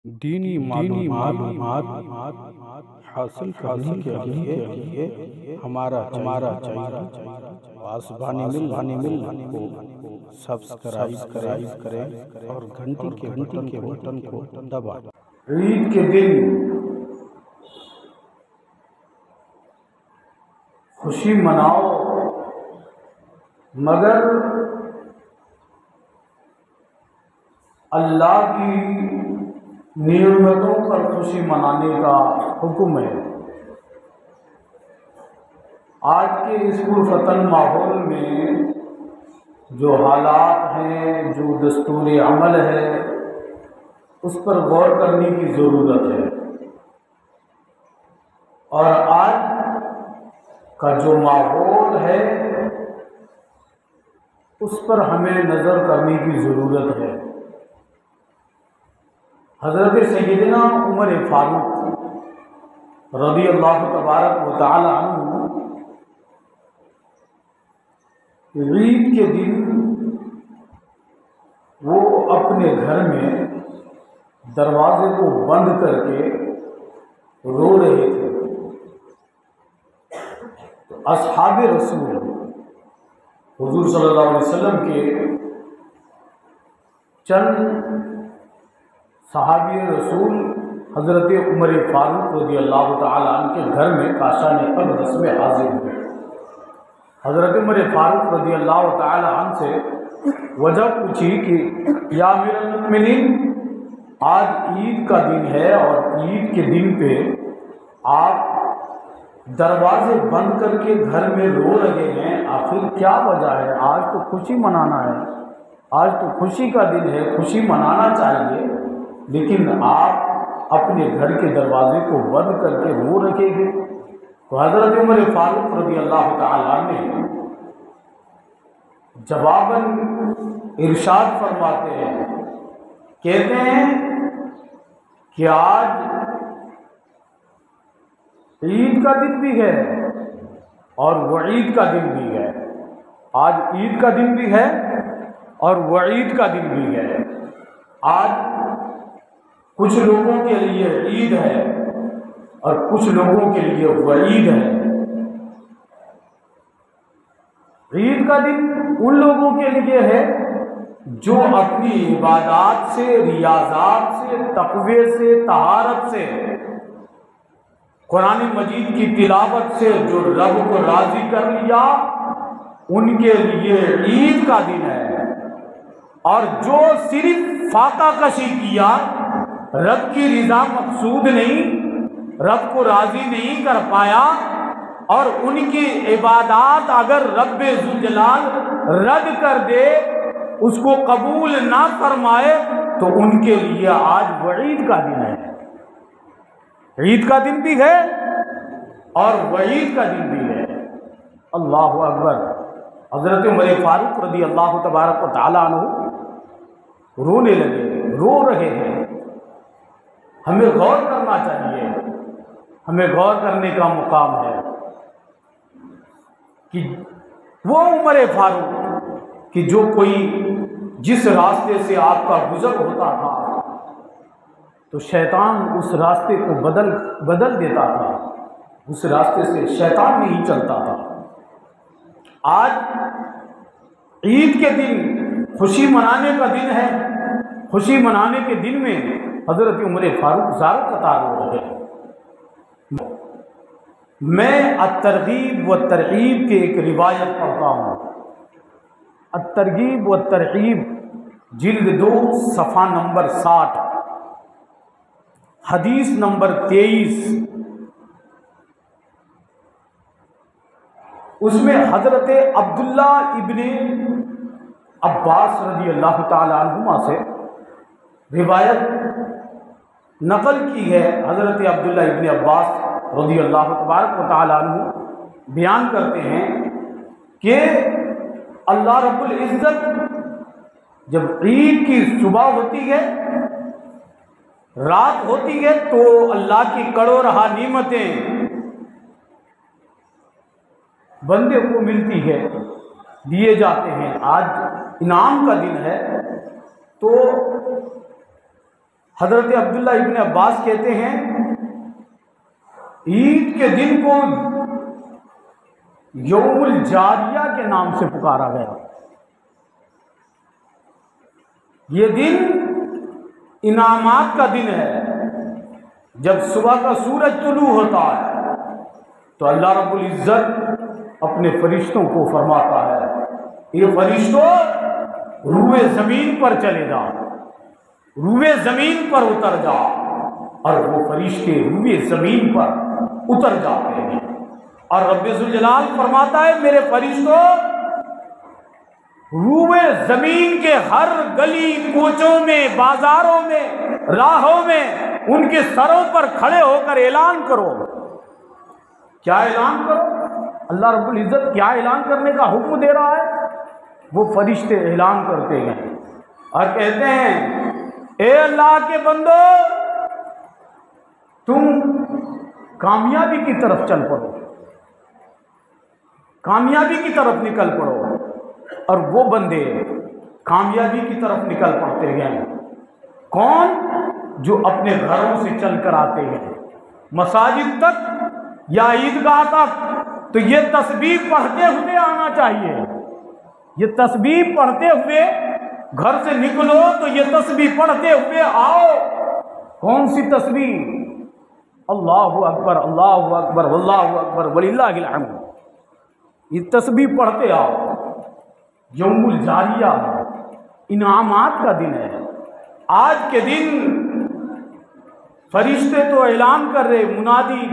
دینی معلومات حاصل کرنے کے لیے ہمارا چینل پاسبانی مل کو سبسکرائب کریں اور گھنٹی کے بٹن کو دبائیں۔ عید کے دن خوشی مناؤ، مگر اللہ کی نعمتوں پر خوشی منانے کا حکم ہے۔ آج کے اس پرفتن ماحول میں جو حالات ہیں، جو دستور عمل ہے، اس پر غور کرنے کی ضرورت ہے، اور آج کا جو ماحول ہے اس پر ہمیں نظر کرنے کی ضرورت ہے۔ حضرت سیدنا عمر فاروق رضی اللہ تبارک و تعالی عنہ عید کے دن وہ اپنے گھر میں دروازے کو بند کر کے رو رہے تھے۔ تو اصحاب رسول حضور صلی اللہ علیہ وسلم کے چند صحابی رسول حضرت عمر فاروق رضی اللہ تعالیٰ عنہ کے گھر میں کاشان اقدس میں حاضر ہوئے۔ حضرت عمر فاروق رضی اللہ تعالیٰ عنہ سے وجہ پوچھی کہ یا امیر المؤمنین، آج عید کا دن ہے اور عید کے دن پہ آپ دروازے بند کر کے گھر میں رو رہے ہیں، آخر کیا وجہ ہے؟ آج تو خوشی منانا ہے، آج تو خوشی کا دن ہے، خوشی منانا چاہیے، لیکن آپ اپنے گھر کے دروازے کو بند کر کے رو رکھے گے۔ تو حضرت عمر فاروق رضی اللہ تعالیٰ نے جواباً ارشاد فرماتے ہیں، کہتے ہیں کہ آج عید کا دن بھی ہے اور وعید کا دن بھی ہے۔ آج عید کا دن بھی ہے اور وعید کا دن بھی ہے۔ آج کچھ لوگوں کے لیے عید ہے اور کچھ لوگوں کے لیے وعید ہے۔ عید کا دن ان لوگوں کے لیے ہے جو اپنی عبادات سے، ریاضات سے، تقوی سے، طہارت سے، قرآن مجید کی تلاوت سے جو رب کو راضی کر لیا، ان کے لیے عید کا دن ہے۔ اور جو صرف فاقہ کشی کیا، رب کی رضا مقصود نہیں، رب کو راضی نہیں کر پایا، اور ان کی عبادات اگر رب ذوالجلال رد کر دے، اس کو قبول نہ فرمائے، تو ان کے لیے آج وعید کا دن ہے۔ عید کا دن بھی ہے اور وعید کا دن بھی ہے۔ اللہ اکبر۔ حضرت عمر فاروق رضی اللہ تبارک و تعالیٰ عنہ رونے لگے، رو رہے ہیں۔ ہمیں غور کرنا چاہیے، ہمیں غور کرنے کا مقام ہے کہ وہ عمر فاروق کہ جو کوئی جس راستے سے آپ کا گزر ہوتا تھا تو شیطان اس راستے کو بدل دیتا تھا، اس راستے سے شیطان نہیں چلتا تھا۔ آج عید کے دن خوشی منانے کا دن ہے، خوشی منانے کے دن میں حضرت عمر فاروق زار قطار ہو رہے ہیں۔ میں الترغیب و ترغیب کے ایک روایت پڑھتا ہوں، الترغیب و ترغیب جلد 2 صفحہ نمبر 60، حدیث نمبر 23۔ اس میں حضرت عبداللہ ابن عباس رضی اللہ تعالی عنہما سے روایت نقل کی ہے۔ حضرت عبداللہ ابن عباس رضی اللہ تبارک و تعالی عنہ بیان کرتے ہیں کہ اللہ رب العزت جب عید کی صبح ہوتی ہے، رات ہوتی ہے، تو اللہ کی کڑو رہا نعمتیں بندے کو ملتی ہے، دیے جاتے ہیں۔ آج انعام کا دن ہے، تو حضرت عبداللہ ابن عباس کہتے ہیں عید کے دن کو یوم الجاریہ کے نام سے پکارا گیا۔ یہ دن انعامات کا دن ہے۔ جب صبح کا سورج طلوع ہوتا ہے تو اللہ رب العزت اپنے فرشتوں کو فرماتا ہے، یہ فرشتوں روئے زمین پر چلے جا، روئے زمین پر اتر جا، اور وہ فرشتے روئے زمین پر اتر جاتے ہیں، اور رب ذوالجلال فرماتا ہے میرے فرشتوں روئے زمین کے ہر گلی کوچوں میں، بازاروں میں، راہوں میں ان کے سروں پر کھڑے ہو کر اعلان کرو۔ کیا اعلان کرو؟ اللہ رب العزت کیا اعلان کرنے کا حکم دے رہا ہے؟ وہ فرشتے اعلان کرتے ہیں اور کہتے ہیں اے اللہ کے بندو، تم کامیابی کی طرف چل پڑو، کامیابی کی طرف نکل پڑو۔ اور وہ بندے کامیابی کی طرف نکل پڑتے ہیں۔ کون؟ جو اپنے گھروں سے چل کر آتے ہیں مساجد تک یا عیدگاہ تک، تو یہ تسبیح پڑھتے ہوئے آنا چاہیے۔ یہ تسبیح پڑھتے ہوئے گھر سے نکلو تو یہ تسبیح پڑھتے ہوئے آؤ۔ کون سی تسبیح؟ اللہ اکبر، اللہ اکبر، واللہ اکبر، وللہ الحمد۔ یہ تسبیح پڑھتے آؤ۔ یوم الجاریہ انعامات کا دن ہے۔ آج کے دن فرشتے تو اعلان کر رہے، منادی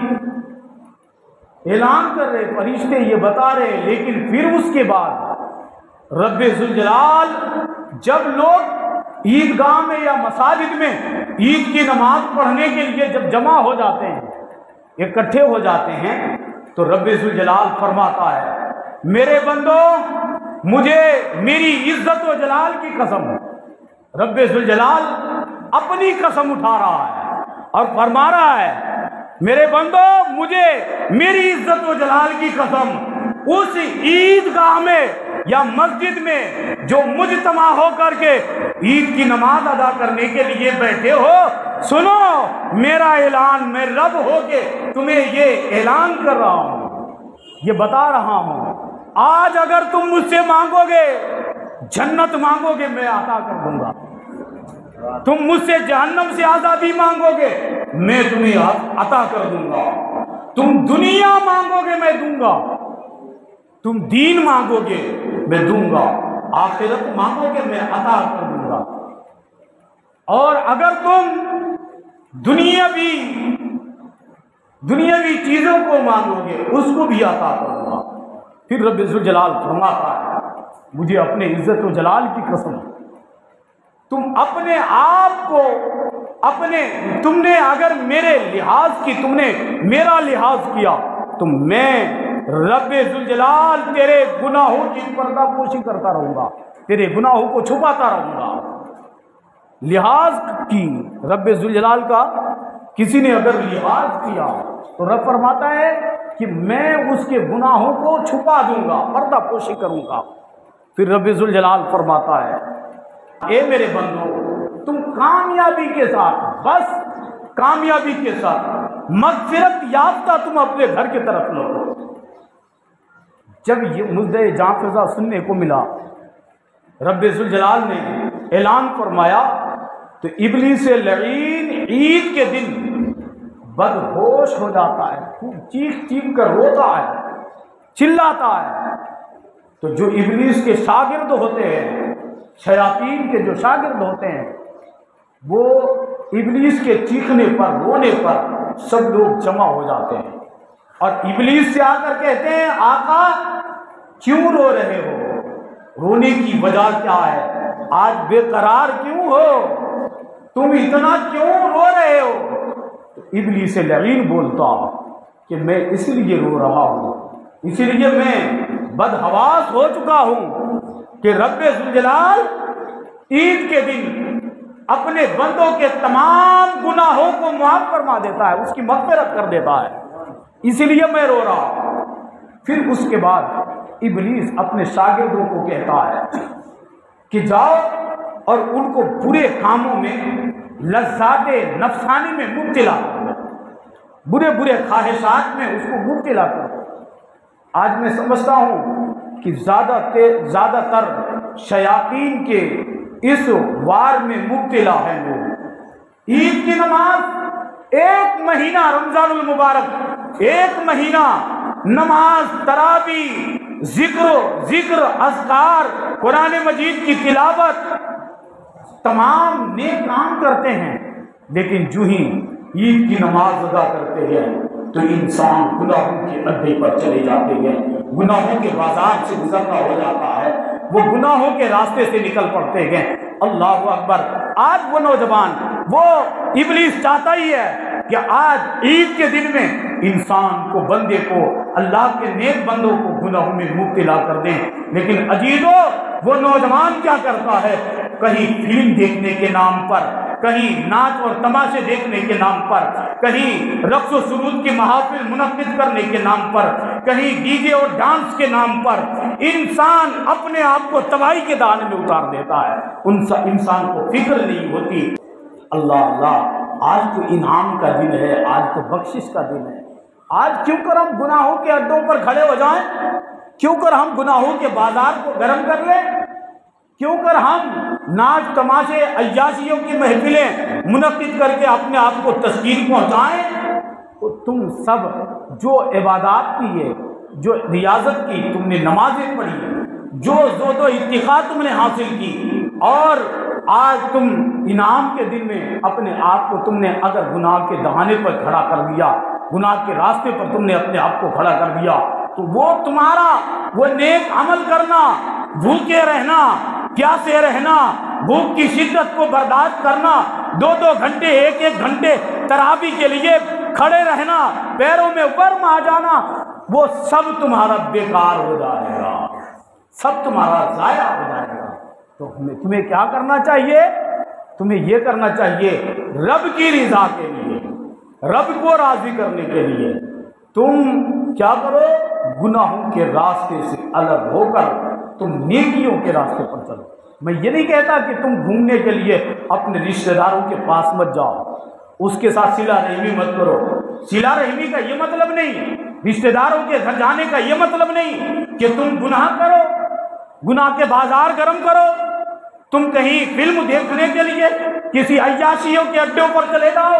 اعلان کر رہے، فرشتے یہ بتا رہے، لیکن پھر اس کے بعد رب ذوالجلال جب لوگ عیدگاہ میں یا مساجد میں عید کی نماز پڑھنے کے لیے جب جمع ہو جاتے ہیں، اکٹھے ہو جاتے ہیں، تو رب ذوالجلال فرماتا ہے میرے بندو، مجھے میری عزت و جلال کی قسم، رب ذوالجلال اپنی قسم اٹھا رہا ہے اور فرما رہا ہے میرے بندو، مجھے میری عزت و جلال کی قسم، اس عیدگاہ میں یا مسجد میں جو مجتمع ہو کر کے عید کی نماز ادا کرنے کے لیے بیٹھے ہو، سنو میرا اعلان، میں رب ہو کے تمہیں یہ اعلان کر رہا ہوں، یہ بتا رہا ہوں، آج اگر تم مجھ سے مانگو گے جنت مانگو گے میں عطا کر دوں گا، تم مجھ سے جہنم سے آزادی مانگو گے میں تمہیں عطا کر دوں گا، تم دنیا مانگو گے میں دوں گا، تم دین مانگو گے میں دوں گا، آخرت مانگو گے میں عطا کر دوں گا، اور اگر تم دنیاوی چیزوں کو مانگو گے اس کو بھی عطا کروں گا۔ پھر رب ذوالجلال فرماتا ہے مجھے اپنے عزت و جلال کی قسم، تم اپنے آپ کو تم نے اگر میرے لحاظ کی، تم نے میرا لحاظ کیا تو میں رب ذوالجلال تیرے گناہوں کی پردہ پوشی کرتا رہوں گا، تیرے گناہوں کو چھپاتا رہوں گا۔ لحاظ کی رب ذوالجلال کا کسی نے اگر لحاظ کیا تو رب فرماتا ہے کہ میں اس کے گناہوں کو چھپا دوں گا، پردہ پوشی کروں گا۔ پھر رب ذوالجلال فرماتا ہے اے میرے بندو، تم کامیابی کے ساتھ، بس کامیابی کے ساتھ مغفرت یافتہ تم اپنے گھر کی طرف لوٹو۔ جب یہ مدعے جاں فضا سننے کو ملا، رب ذوالجلال نے اعلان فرمایا تو ابلیس لعین عید کے دن بد ہوش ہو جاتا ہے، خوب چیخ چیخ کر روتا ہے، چلاتا ہے۔ تو جو ابلیس کے شاگرد ہوتے ہیں، شیاطین کے جو شاگرد ہوتے ہیں، وہ ابلیس کے چیخنے پر، رونے پر سب لوگ جمع ہو جاتے ہیں اور ابلیس سے آ کر کہتے ہیں آقا کیوں رو رہے ہو؟ رونے کی وجہ کیا ہے؟ آج بے قرار کیوں ہو؟ تم اتنا کیوں رو رہے ہو؟ تو ابلیس لعین بولتا کہ میں اس لیے رو رہا ہوں، اس لیے میں بدحواس ہو چکا ہوں کہ رب ذوالجلال عید کے دن اپنے بندوں کے تمام گناہوں کو معاف فرما دیتا ہے، اس کی مغفرت کر دیتا ہے، اسی لیے میں رو رہا ہوں۔ پھر اس کے بعد ابلیس اپنے شاگردوں کو کہتا ہے کہ جاؤ اور ان کو برے کاموں میں لذات نفسانی میں مبتلا کر دو، برے برے خواہشات میں اس کو مبتلا کر دو۔ آج میں سمجھتا ہوں کہ زیادہ تر شیاطین کے اس وار میں مبتلا ہیں لوگ۔ عید کی نماز ایک مہینہ، رمضان المبارک ایک مہینہ نماز، تراویح، ذکر، اذکار، قرآن مجید کی تلاوت، تمام نیک کام کرتے ہیں، لیکن جو ہی عید کی نماز ادا کرتے ہیں تو انسان گناہوں کے اڈے پر چلے جاتے ہیں، گناہوں کے بازار سے گزرنا ہو جاتا ہے، وہ گناہوں کے راستے سے نکل پڑتے ہیں۔ اللہ اکبر! آج وہ نوجوان، وہ ابلیس چاہتا ہی ہے کہ آج عید کے دن میں انسان کو، بندے کو، اللہ کے نیک بندوں کو گناہوں میں مبتلا کر دیں، لیکن عزیزو وہ نوجوان کیا کرتا ہے؟ کہیں فلم دیکھنے کے نام پر، کہیں ناچ اور تماشے دیکھنے کے نام پر، کہیں رقص و سرود کی محافل منعقد کرنے کے نام پر، کہیں ڈی جے اور ڈانس کے نام پر انسان اپنے آپ کو تباہی کے دانے میں اتار دیتا ہے۔ انسان کو فکر نہیں ہوتی۔ اللہ، آج تو انعام کا دن ہے، آج تو بخشش کا دن ہے۔ آج کیوں کر ہم گناہوں کے اڈوں پر کھڑے ہو جائیں؟ کیوں کر ہم گناہوں کے بازار کو گرم کر لیں؟ کیوں کر ہم ناچ تماشے عیاشیوں کی محفلیں منعقد کر کے اپنے آپ کو تسکین پہنچائیں؟ تو تم سب جو عبادات کی ہے، جو ریاضت کی، تم نے نمازیں پڑھی، جو زہد و اتقاء تم نے حاصل کی، اور آج تم انعام کے دن میں اپنے آپ کو تم نے اگر گناہ کے دہانے پر کھڑا کر دیا، گناہ کے راستے پر تم نے اپنے آپ کو کھڑا کر دیا، تو وہ تمہارا وہ نیک عمل کرنا، بھوکے رہنا، پیاسے رہنا، بھوک کی شدت کو برداشت کرنا، 2 گھنٹے 1 گھنٹے تراویح کے لیے کھڑے رہنا، پیروں میں ورم آ جانا، وہ سب تمہارا بیکار ہو جائے گا، سب تمہارا ضائع ہو جائے گا۔ تو تمہیں کیا کرنا چاہیے؟ تمہیں یہ کرنا چاہیے رب کی رضا کے لیے، رب کو راضی کرنے کے لیے تم کیا کرو؟ گناہوں کے راستے سے الگ ہو کر تم نیکیوں کے راستے پر چلو۔ میں یہ نہیں کہتا کہ تم گھومنے کے لیے اپنے رشتہ داروں کے پاس مت جاؤ، اس کے ساتھ صلہ رحمی مت کرو۔ صلہ رحمی کا یہ مطلب نہیں، رشتہ داروں کے گھر جانے کا یہ مطلب نہیں کہ تم گناہ کرو، گناہ کے بازار گرم کرو، تم کہیں فلم دیکھنے کے لیے کسی عیاشیوں کے اڈوں پر چلے جاؤ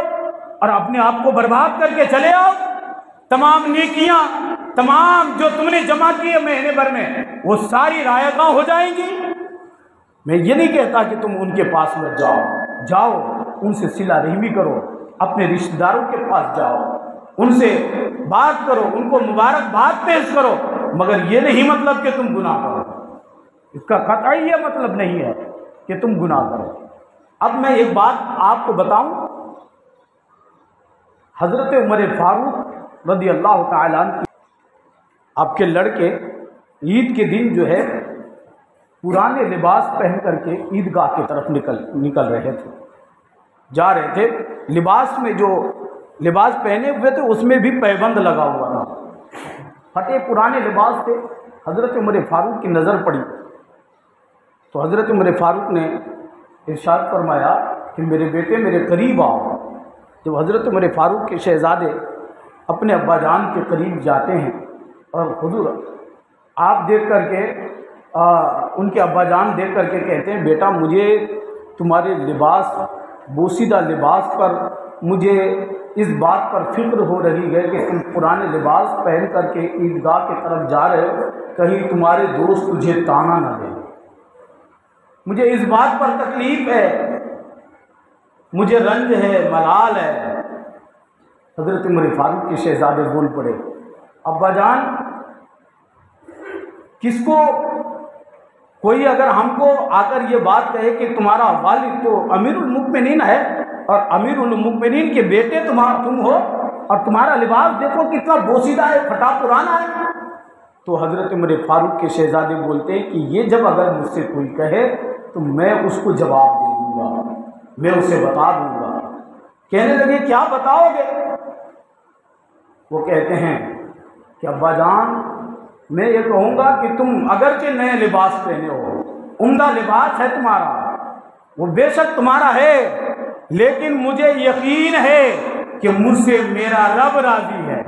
اور اپنے آپ کو برباد کر کے چلے آؤ۔ تمام نیکیاں، تمام جو تم نے جمع کی ہے مہینے بھر میں، وہ ساری رائگاں ہو جائیں گی۔ میں یہ نہیں کہتا کہ تم ان کے پاس مت جاؤ، ان سے صلہ رحمی کرو، اپنے رشتہ داروں کے پاس جاؤ، ان سے بات کرو، ان کو مبارکباد پیش کرو، مگر یہ نہیں مطلب کہ تم گناہ کرو، اس کا قطعی یہ مطلب نہیں ہے کہ تم گناہ کرو۔ اب میں ایک بات آپ کو بتاؤں، حضرت عمر فاروق رضی اللہ تعالیٰ عنہ، آپ کے لڑکے عید کے دن جو ہے پرانے لباس پہن کر کے عیدگاہ کی طرف نکل رہے تھے، جا رہے تھے، لباس میں جو لباس پہنے ہوئے تھے اس میں بھی پیبند لگا ہوا تھا، پھٹے پرانے لباس تھے۔ حضرت عمر فاروق کی نظر پڑی تو حضرت عمر فاروق نے ارشاد فرمایا کہ میرے بیٹے میرے قریب آؤ۔ جب حضرت عمر فاروق کے شہزادے اپنے ابا جان کے قریب جاتے ہیں اور حضور آپ دیکھ کر کے ان کے ابا جان دیکھ کر کے کہتے ہیں بیٹا مجھے تمہارے لباس، بوسیدہ لباس پر مجھے اس بات پر فکر ہو رہی ہے کہ تم پرانے لباس پہن کر کے عیدگاہ کی طرف جا رہے ہو، کہیں تمہارے دوست تجھے تانا نہ دیں، مجھے اس بات پر تکلیف ہے، مجھے رنج ہے، ملال ہے۔ حضرت عمر فاروق کے شہزادے بول پڑے ابا جان کس کو، کوئی اگر ہم کو آ کر یہ بات کہے کہ تمہارا والد تو امیر المؤمنین ہے اور امیر المؤمنین کے بیٹے تم ہو اور تمہارا لباس دیکھو کتنا بوسیدہ ہے، پھٹا پرانا ہے، تو حضرت عمر فاروق کے شہزادے بولتے ہیں کہ یہ جب اگر مجھ سے کوئی کہے تو میں اس کو جواب دے دوں گا، میں اسے بتا دوں گا۔ کہنے لگے کیا بتاؤ گے؟ وہ کہتے ہیں کہ ابا جان میں یہ کہوں گا کہ تم اگرچہ نئے لباس پہنے ہو، عمدہ لباس ہے تمہارا، وہ بے شک تمہارا ہے، لیکن مجھے یقین ہے کہ مجھ سے میرا رب راضی ہے،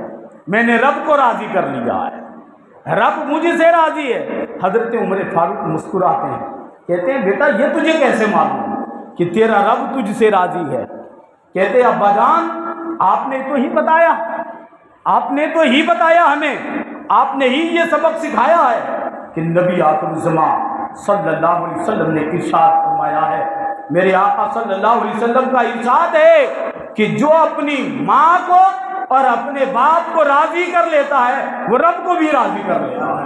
میں نے رب کو راضی کر لیا ہے، رب مجھ سے راضی ہے۔ حضرت عمر فاروق مسکراتے ہیں، کہتے ہیں بیٹا یہ تجھے کیسے معلوم کہ تیرا رب تجھ سے راضی ہے؟ کہتے ہیں ابا جان آپ نے تو ہی بتایا، آپ نے تو ہی بتایا ہمیں، آپ نے ہی یہ سبق سکھایا ہے کہ نبی آخر الزمان صلی اللہ علیہ وسلم نے ارشاد فرمایا ہے، میرے آقا صلی اللہ علیہ وسلم کا ارشاد ہے کہ جو اپنی ماں کو اور اپنے باپ کو راضی کر لیتا ہے وہ رب کو بھی راضی کر لیتا ہے۔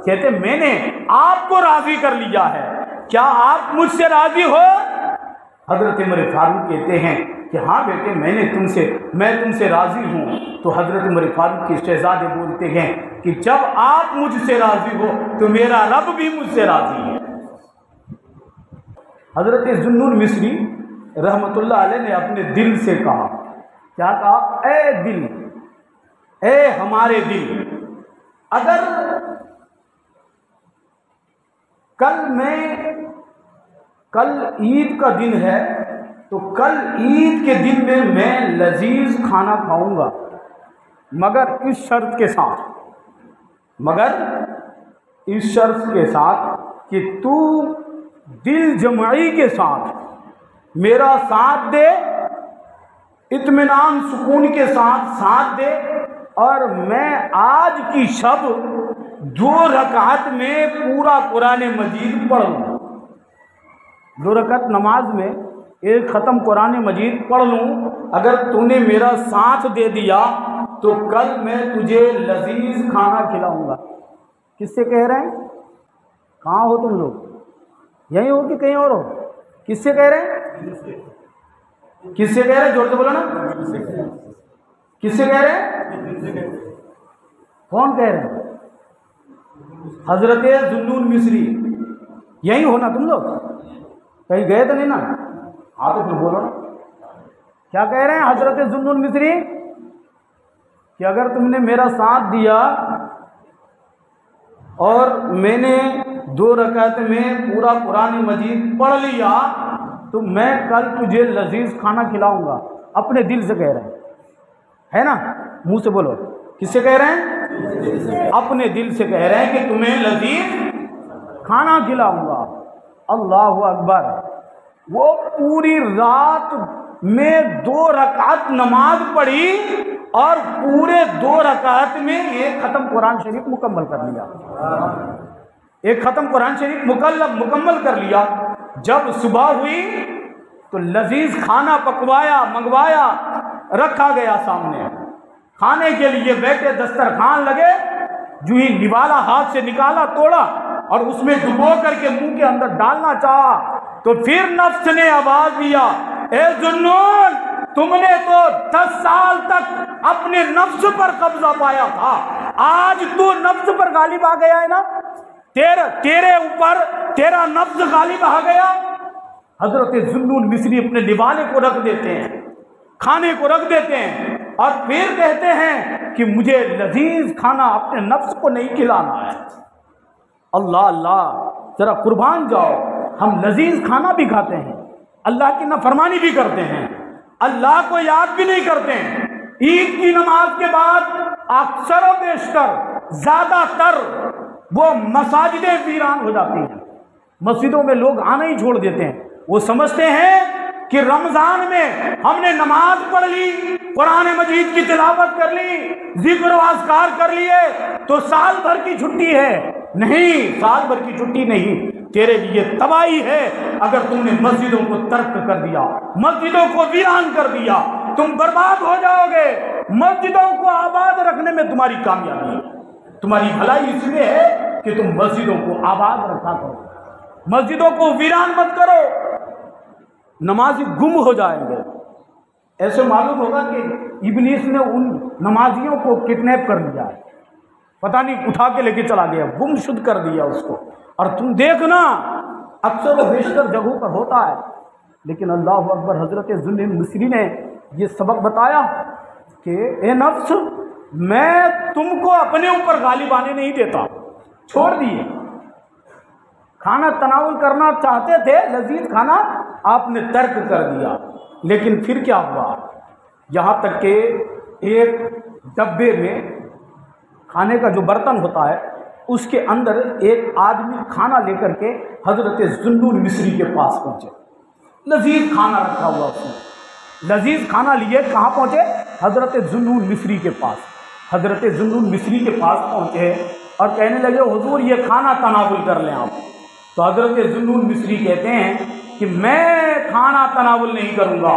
کہتے میں نے آپ کو راضی کر لیا ہے، کیا آپ مجھ سے راضی ہو؟ حضرت عمر فاروق کہتے ہیں کہ ہاں بیٹے میں تم سے راضی ہوں۔ تو حضرت عمر فاروق کے شہزادے بولتے ہیں کہ جب آپ مجھ سے راضی ہو تو میرا رب بھی مجھ سے راضی ہے۔ حضرت ذوالنون مصری رحمۃ اللہ علیہ نے اپنے دل سے کہا، کیا کہا؟ اے دل، اے ہمارے دل، اگر کل عید کا دن ہے تو کل عید کے دن میں لذیذ کھانا کھاؤں گا، مگر اس شرط کے ساتھ کہ تو دل جمعی کے ساتھ میرا ساتھ دے، اطمینان سکون کے ساتھ دے، اور میں آج کی شب 2 رکعت میں پورا قرآن مجید پڑھ لوں، 2 رکعت نماز میں 1 ختم قرآن مجید پڑھ لوں۔ اگر تو نے میرا ساتھ دے دیا تو کل میں تجھے لذیذ کھانا کھلاؤں گا۔ کس سے کہہ رہے ہیں؟ کہاں ہو تم لوگ؟ یہیں ہو کہ کہیں اور ہو؟ کس سے کہہ رہے ہیں؟ کس سے کہہ رہے ہیں؟ زور سے بولو نا، کس سے کہہ رہے ہیں؟ کون کہہ رہے ہیں؟ حضرت ذوالنون مصری۔ یہیں ہو نا تم لوگ؟ کہیں گئے تو نہیں نا؟ ہاں تو پھر بولو نا، کیا کہہ رہے ہیں حضرت ذوالنون مصری؟ کہ اگر تم نے میرا ساتھ دیا اور میں نے 2 رکعت میں پورا قرآن مجید پڑھ لیا تو میں کل تجھے لذیذ کھانا کھلاؤں گا۔ اپنے دل سے کہہ رہے ہیں، ہے نا؟ منہ سے بولو، کس سے کہہ رہے ہیں؟ اپنے دل سے کہہ رہے ہیں کہ تمہیں لذیذ کھانا کھلاؤں گا۔ اللہ اکبر۔ وہ پوری رات میں 2 رکعت نماز پڑھی اور پورے 2 رکعت میں 1 ختم قرآن شریف مکمل کر لیا، 1 ختم قرآن شریف مکمل کر لیا۔ جب صبح ہوئی تو لذیذ کھانا منگوایا، رکھا گیا سامنے، کھانے کے لیے بیٹھے، دسترخوان لگے، جو ہی نوالا ہاتھ سے نکالا، توڑا اور اس میں ڈبو کر کے منہ کے اندر ڈالنا چاہا تو پھر نفس نے آواز دیا، اے ذوالنون، تم نے تو 10 سال تک اپنے نفس پر قبضہ پایا تھا، آج تو نفس پر غالب آ گیا ہے نا، تیرے اوپر تیرا نفس غالب آ گیا۔ حضرت ذوالنون مصری اپنے نوالے کو رکھ دیتے ہیں، کھانے کو رکھ دیتے ہیں اور پھر کہتے ہیں کہ مجھے لذیذ کھانا اپنے نفس کو نہیں کھلانا ہے۔ اللہ اللہ، ذرا قربان جاؤ، ہم لذیذ کھانا بھی کھاتے ہیں، اللہ کی نافرمانی بھی کرتے ہیں، اللہ کو یاد بھی نہیں کرتے ہیں۔ عید کی نماز کے بعد اکثر و بیشتر زیادہ تر وہ مساجدیں ویران ہو جاتی ہیں، مسجدوں میں لوگ آنا ہی چھوڑ دیتے ہیں۔ وہ سمجھتے ہیں کہ رمضان میں ہم نے نماز پڑھ لی، قرآن مجید کی تلاوت کر لی، ذکر و اذکار کر لیے تو سال بھر کی چھٹی ہے۔ نہیں، سال بھر کی چھٹی نہیں، تیرے لیے تباہی ہے اگر تم نے مسجدوں کو ترک کر دیا، مسجدوں کو ویران کر دیا، تم برباد ہو جاؤ گے۔ مسجدوں کو آباد رکھنے میں تمہاری کامیابی ہے، تمہاری بھلائی اس لیے ہے کہ تم مسجدوں کو آباد رکھا کرو، مسجدوں کو ویران مت کرو، نمازی گم ہو جائیں گے۔ ایسے معلوم ہوگا کہ ابلیس نے ان نمازیوں کو کڈنیپ کر لیا ہے، پتہ نہیں اٹھا کے لے کے چلا گیا، گم شد کر دیا اس کو۔ اور تم دیکھنا اکثر و بیشتر جگہوں پر ہوتا ہے، لیکن اللہ اکبر، حضرت ذوالنون مصری نے یہ سبق بتایا کہ اے نفس، میں تم کو اپنے اوپر غالب آنے نہیں دیتا، چھوڑ دیے۔ کھانا تناول کرنا چاہتے تھے، لذیذ کھانا آپ نے ترک کر دیا۔ لیکن پھر کیا ہوا، یہاں تک کہ ایک ڈبے میں کھانے کا جو برتن ہوتا ہے اس کے اندر ایک آدمی کھانا لے کر کے حضرت ذوالنون مصری کے پاس پہنچے، لذیذ کھانا رکھا ہوا اس نے، لذیذ کھانا لیے کہاں پہنچے؟ حضرت ذوالنون مصری کے پاس۔ حضرت ذوالنون مصری کے پاس پہنچے اور کہنے لگے حضور یہ کھانا تناول کر لیں آپ۔ تو حضرت ذوالنون مصری کہتے ہیں کہ میں کھانا تناول نہیں کروں گا،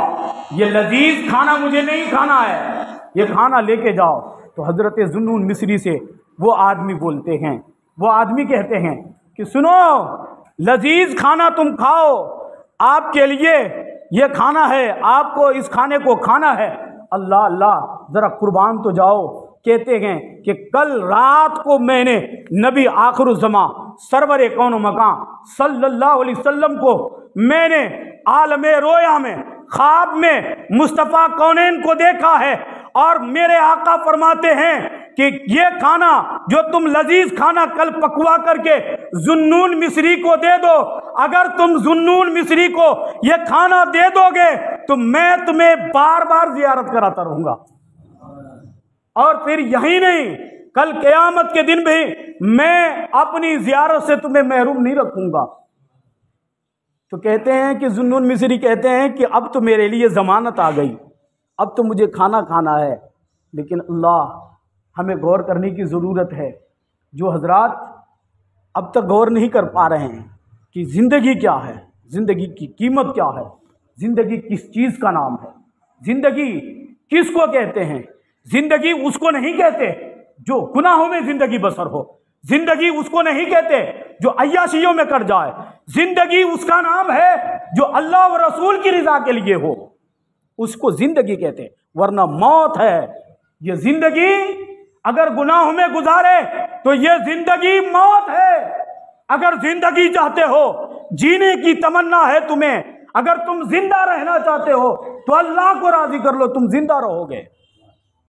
یہ لذیذ کھانا مجھے نہیں کھانا ہے، یہ کھانا لے کے جاؤ۔ تو حضرت ذوالنون مصری سے وہ آدمی بولتے ہیں، وہ آدمی کہتے ہیں کہ سنو، لذیذ کھانا تم کھاؤ، آپ کے لیے یہ کھانا ہے، آپ کو اس کھانے کو کھانا ہے۔ اللہ اللہ، ذرا قربان تو جاؤ۔ کہتے ہیں کہ کل رات کو میں نے نبی آخر الزماں سرور کون و مکان صلی اللہ علیہ وسلم کو میں نے عالم رویا میں خواب میں مصطفیٰ کونین کو دیکھا ہے، اور میرے آقا فرماتے ہیں کہ یہ کھانا جو تم لذیذ کھانا کل پکوا کر کے ذوالنون مصری کو دے دو، اگر تم ذوالنون مصری کو یہ کھانا دے دو گے تو میں تمہیں بار بار زیارت کراتا رہوں گا، اور پھر یہی نہیں، کل قیامت کے دن بھی میں اپنی زیارت سے تمہیں محروم نہیں رکھوں گا۔ تو کہتے ہیں کہ ذوالنون مصری کہتے ہیں کہ اب تو میرے لیے ضمانت آ گئی، اب تو مجھے کھانا کھانا ہے۔ لیکن اللہ، ہمیں غور کرنے کی ضرورت ہے، جو حضرات اب تک غور نہیں کر پا رہے ہیں کہ زندگی کیا ہے، زندگی کی قیمت کیا ہے، زندگی کس چیز کا نام ہے، زندگی کس کو کہتے ہیں۔ زندگی اس کو نہیں کہتے جو گناہوں میں زندگی بسر ہو، زندگی اس کو نہیں کہتے جو عیاشیوں میں کٹ جائے، زندگی اس کا نام ہے جو اللہ و رسول کی رضا کے لیے ہو، اس کو زندگی کہتے ہیں، ورنہ موت ہے۔ یہ زندگی اگر گناہوں میں گزارے تو یہ زندگی موت ہے۔ اگر زندگی چاہتے ہو، جینے کی تمنا ہے تمہیں، اگر تم زندہ رہنا چاہتے ہو تو اللہ کو راضی کر لو، تم زندہ رہو گے۔